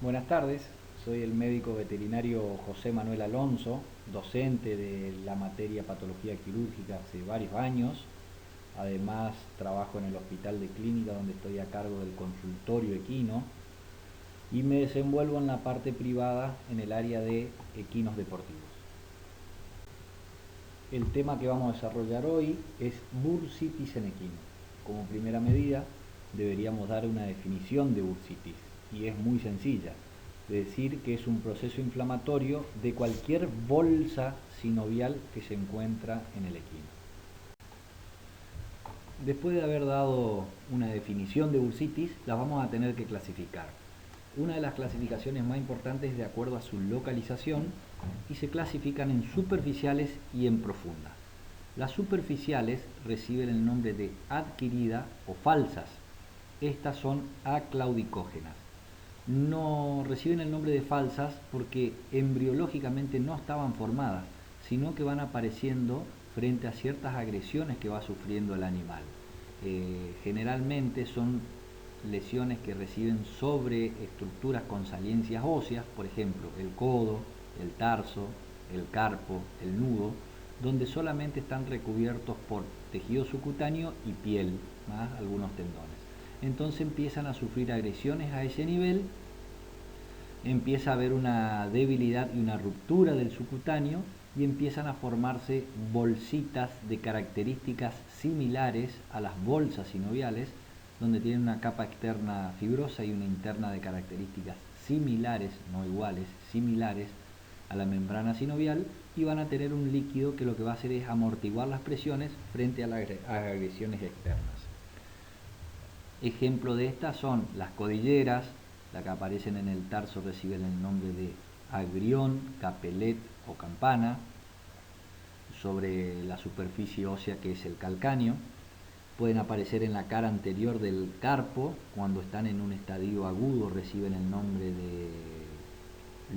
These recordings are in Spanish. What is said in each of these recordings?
Buenas tardes, soy el médico veterinario José Manuel Alonso, docente de la materia patología quirúrgica hace varios años. Además, trabajo en el hospital de clínica donde estoy a cargo del consultorio equino y me desenvuelvo en la parte privada en el área de equinos deportivos. El tema que vamos a desarrollar hoy es bursitis en equino. Como primera medida, deberíamos dar una definición de bursitis y es muy sencilla. Decir que es un proceso inflamatorio de cualquier bolsa sinovial que se encuentra en el equino. Después de haber dado una definición de bursitis, las vamos a tener que clasificar. Una de las clasificaciones más importantes es de acuerdo a su localización y se clasifican en superficiales y en profundas. Las superficiales reciben el nombre de adquirida o falsas. Estas son aclaudicógenas. No reciben el nombre de falsas porque embriológicamente no estaban formadas, sino que van apareciendo frente a ciertas agresiones que va sufriendo el animal. Generalmente son lesiones que reciben sobre estructuras con saliencias óseas, por ejemplo, el codo, el tarso, el carpo, el nudo, donde solamente están recubiertos por tejido subcutáneo y piel, más algunos tendones. Entonces empiezan a sufrir agresiones a ese nivel, empieza a haber una debilidad y una ruptura del subcutáneo y empiezan a formarse bolsitas de características similares a las bolsas sinoviales, donde tienen una capa externa fibrosa y una interna de características similares, no iguales, similares a la membrana sinovial, y van a tener un líquido que lo que va a hacer es amortiguar las presiones frente a las agresiones externas. Ejemplo de estas son las codilleras, las que aparecen en el tarso reciben el nombre de agrión, capelet o campana, sobre la superficie ósea que es el calcáneo. Pueden aparecer en la cara anterior del carpo, cuando están en un estadio agudo reciben el nombre de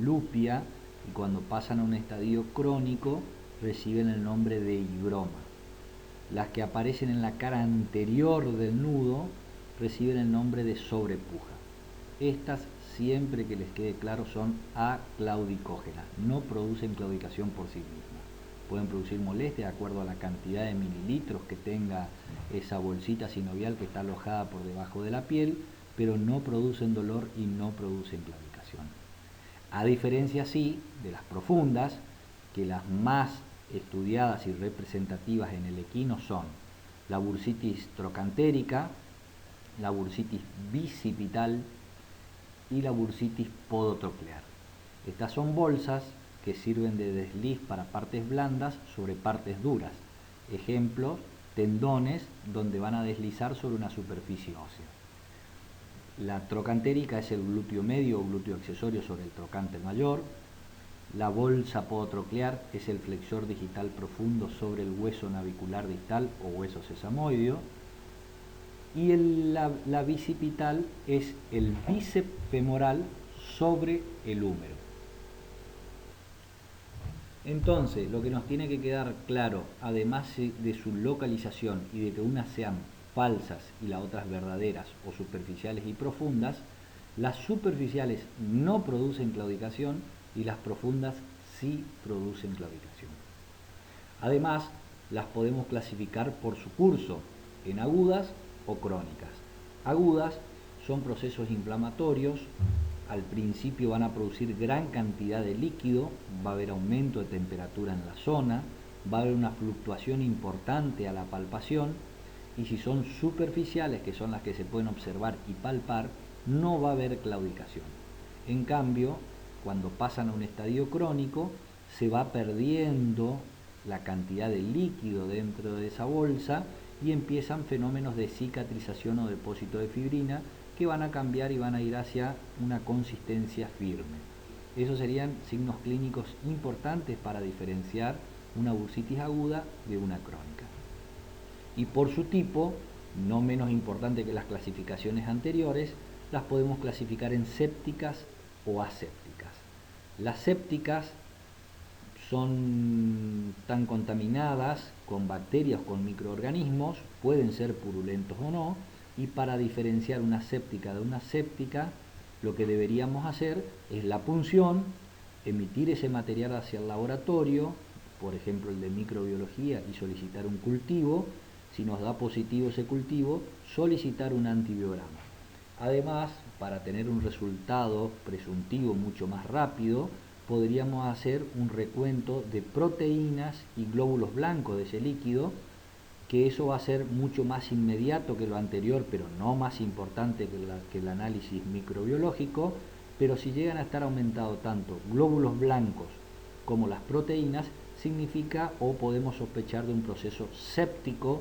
lupia, y cuando pasan a un estadio crónico reciben el nombre de higroma. Las que aparecen en la cara anterior del nudo reciben el nombre de sobrepuja. Estas, siempre que les quede claro, son aclaudicógenas, no producen claudicación por sí mismas. Pueden producir molestia de acuerdo a la cantidad de mililitros que tenga esa bolsita sinovial que está alojada por debajo de la piel, pero no producen dolor y no producen claudicación. A diferencia, sí, de las profundas, que las más estudiadas y representativas en el equino son la bursitis trocantérica, la bursitis bicipital y la bursitis podotroclear. Estas son bolsas que sirven de desliz para partes blandas sobre partes duras. Ejemplo, tendones donde van a deslizar sobre una superficie ósea. La trocantérica es el glúteo medio o glúteo accesorio sobre el trocánter mayor. La bolsa podotroclear es el flexor digital profundo sobre el hueso navicular distal o hueso sesamoideo. Y la bicipital es el bíceps femoral sobre el húmero. Entonces, lo que nos tiene que quedar claro, además de su localización y de que unas sean falsas y las otras verdaderas o superficiales y profundas, las superficiales no producen claudicación y las profundas sí producen claudicación. Además, las podemos clasificar por su curso, en agudas o crónicas. Agudas son procesos inflamatorios, al principio van a producir gran cantidad de líquido, va a haber aumento de temperatura en la zona, va a haber una fluctuación importante a la palpación, y si son superficiales, que son las que se pueden observar y palpar, no va a haber claudicación. En cambio, cuando pasan a un estadio crónico, se va perdiendo la cantidad de líquido dentro de esa bolsa y empiezan fenómenos de cicatrización o depósito de fibrina que van a cambiar y van a ir hacia una consistencia firme. Esos serían signos clínicos importantes para diferenciar una bursitis aguda de una crónica. Y por su tipo, no menos importante que las clasificaciones anteriores, las podemos clasificar en sépticas o asépticas. Las sépticas están contaminadas con bacterias, con microorganismos, pueden ser purulentos o no, y para diferenciar una séptica de una séptica Lo que deberíamos hacer es la punción, emitir ese material hacia el laboratorio, por ejemplo el de microbiología, y solicitar un cultivo. Si nos da positivo ese cultivo, solicitar un antibiograma. Además, para tener un resultado presuntivo mucho más rápido, podríamos hacer un recuento de proteínas y glóbulos blancos de ese líquido, que eso va a ser mucho más inmediato que lo anterior, pero no más importante que el análisis microbiológico. Pero si llegan a estar aumentados tanto glóbulos blancos como las proteínas, significa o podemos sospechar de un proceso séptico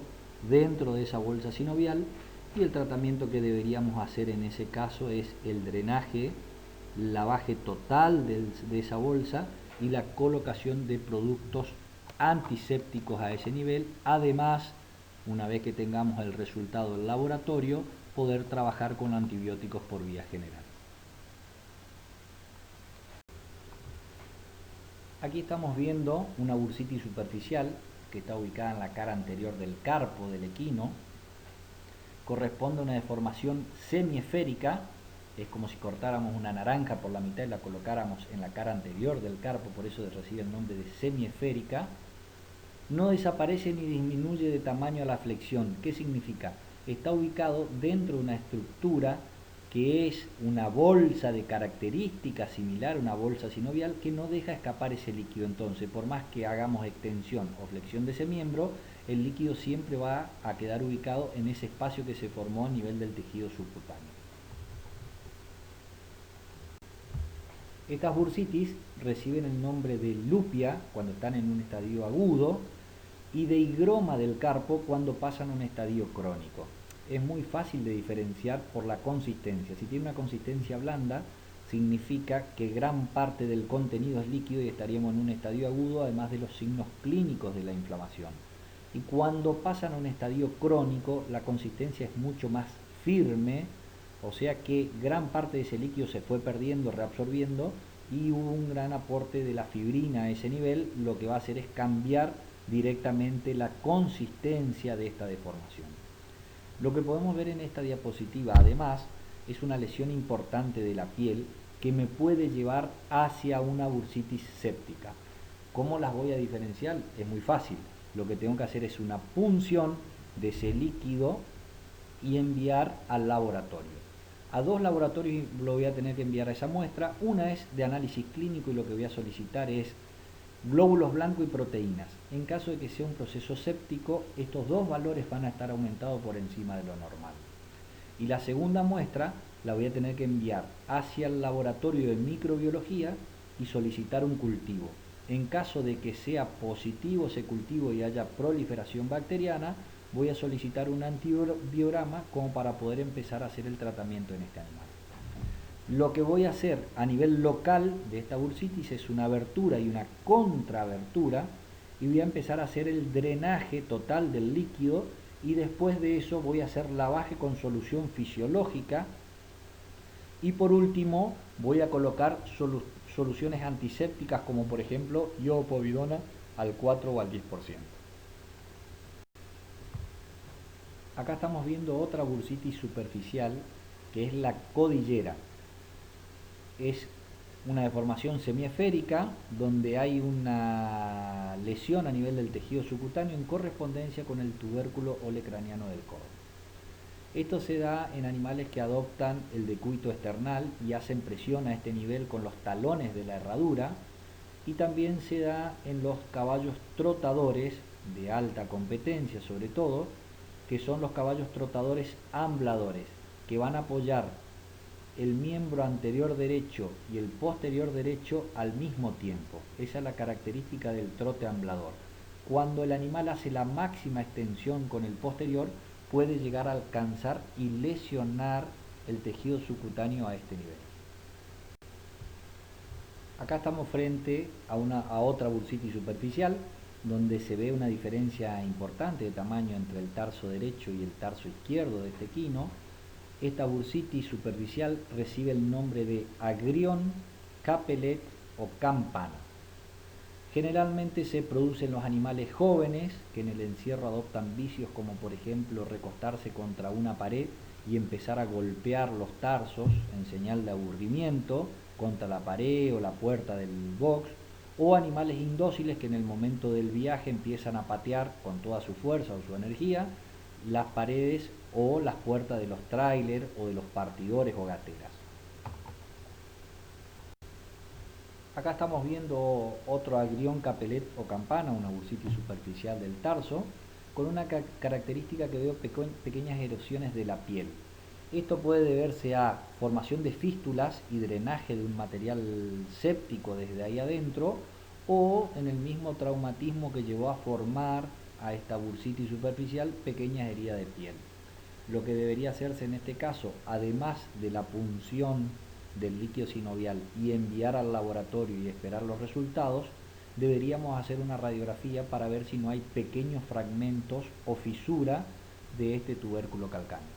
dentro de esa bolsa sinovial, y el tratamiento que deberíamos hacer en ese caso es el drenaje, lavaje total de esa bolsa y la colocación de productos antisépticos a ese nivel. Además, una vez que tengamos el resultado del laboratorio, poder trabajar con antibióticos por vía general. Aquí estamos viendo una bursitis superficial que está ubicada en la cara anterior del carpo del equino. Corresponde a una deformación semiesférica, es como si cortáramos una naranja por la mitad y la colocáramos en la cara anterior del carpo, por eso recibe el nombre de semiesférica. No desaparece ni disminuye de tamaño a la flexión. ¿Qué significa? Está ubicado dentro de una estructura que es una bolsa de características similar a una bolsa sinovial, que no deja escapar ese líquido. Entonces, por más que hagamos extensión o flexión de ese miembro, el líquido siempre va a quedar ubicado en ese espacio que se formó a nivel del tejido subcutáneo. Estas bursitis reciben el nombre de lupia cuando están en un estadio agudo y de higroma del carpo cuando pasan a un estadio crónico. Es muy fácil de diferenciar por la consistencia. Si tiene una consistencia blanda, significa que gran parte del contenido es líquido y estaríamos en un estadio agudo, además de los signos clínicos de la inflamación. Y cuando pasan a un estadio crónico, la consistencia es mucho más firme, o sea que gran parte de ese líquido se fue perdiendo, reabsorbiendo, y hubo un gran aporte de la fibrina a ese nivel. Lo que va a hacer es cambiar directamente la consistencia de esta deformación. Lo que podemos ver en esta diapositiva, además, es una lesión importante de la piel que me puede llevar hacia una bursitis séptica. ¿Cómo las voy a diferenciar? Es muy fácil. Lo que tengo que hacer es una punción de ese líquido y enviar al laboratorio. A dos laboratorios lo voy a tener que enviar a esa muestra. Una es de análisis clínico y lo que voy a solicitar es glóbulos blancos y proteínas. En caso de que sea un proceso séptico, estos dos valores van a estar aumentados por encima de lo normal. Y la segunda muestra la voy a tener que enviar hacia el laboratorio de microbiología y solicitar un cultivo. En caso de que sea positivo ese cultivo y haya proliferación bacteriana, voy a solicitar un antibiograma como para poder empezar a hacer el tratamiento en este animal. Lo que voy a hacer a nivel local de esta bursitis es una abertura y una contraabertura, y voy a empezar a hacer el drenaje total del líquido, y después de eso voy a hacer lavaje con solución fisiológica, y por último voy a colocar soluciones antisépticas como por ejemplo iodopovidona al 4 o al 10%. Acá estamos viendo otra bursitis superficial que es la codillera. Es una deformación semiesférica donde hay una lesión a nivel del tejido subcutáneo en correspondencia con el tubérculo olecraniano del codo. Esto se da en animales que adoptan el decúbito esternal y hacen presión a este nivel con los talones de la herradura, y también se da en los caballos trotadores de alta competencia, sobre todo, que son los caballos trotadores ambladores, que van a apoyar el miembro anterior derecho y el posterior derecho al mismo tiempo. Esa es la característica del trote amblador. Cuando el animal hace la máxima extensión con el posterior, puede llegar a alcanzar y lesionar el tejido subcutáneo a este nivel. Acá estamos frente a otra bursitis superficial, donde se ve una diferencia importante de tamaño entre el tarso derecho y el tarso izquierdo de este equino. Esta bursitis superficial recibe el nombre de agrión, capelet o campana. Generalmente se produce en los animales jóvenes que en el encierro adoptan vicios como por ejemplo recostarse contra una pared y empezar a golpear los tarsos en señal de aburrimiento contra la pared o la puerta del box, o animales indóciles que en el momento del viaje empiezan a patear con toda su fuerza o su energía las paredes o las puertas de los tráiler o de los partidores o gateras. Acá estamos viendo otro agrión, capelet o campana, una bursitis superficial del tarso, con una característica que veo pequeñas erosiones de la piel. Esto puede deberse a formación de fístulas y drenaje de un material séptico desde ahí adentro, o en el mismo traumatismo que llevó a formar a esta bursitis superficial pequeñas heridas de piel. Lo que debería hacerse en este caso, además de la punción del líquido sinovial y enviar al laboratorio y esperar los resultados, deberíamos hacer una radiografía para ver si no hay pequeños fragmentos o fisura de este tubérculo calcáneo.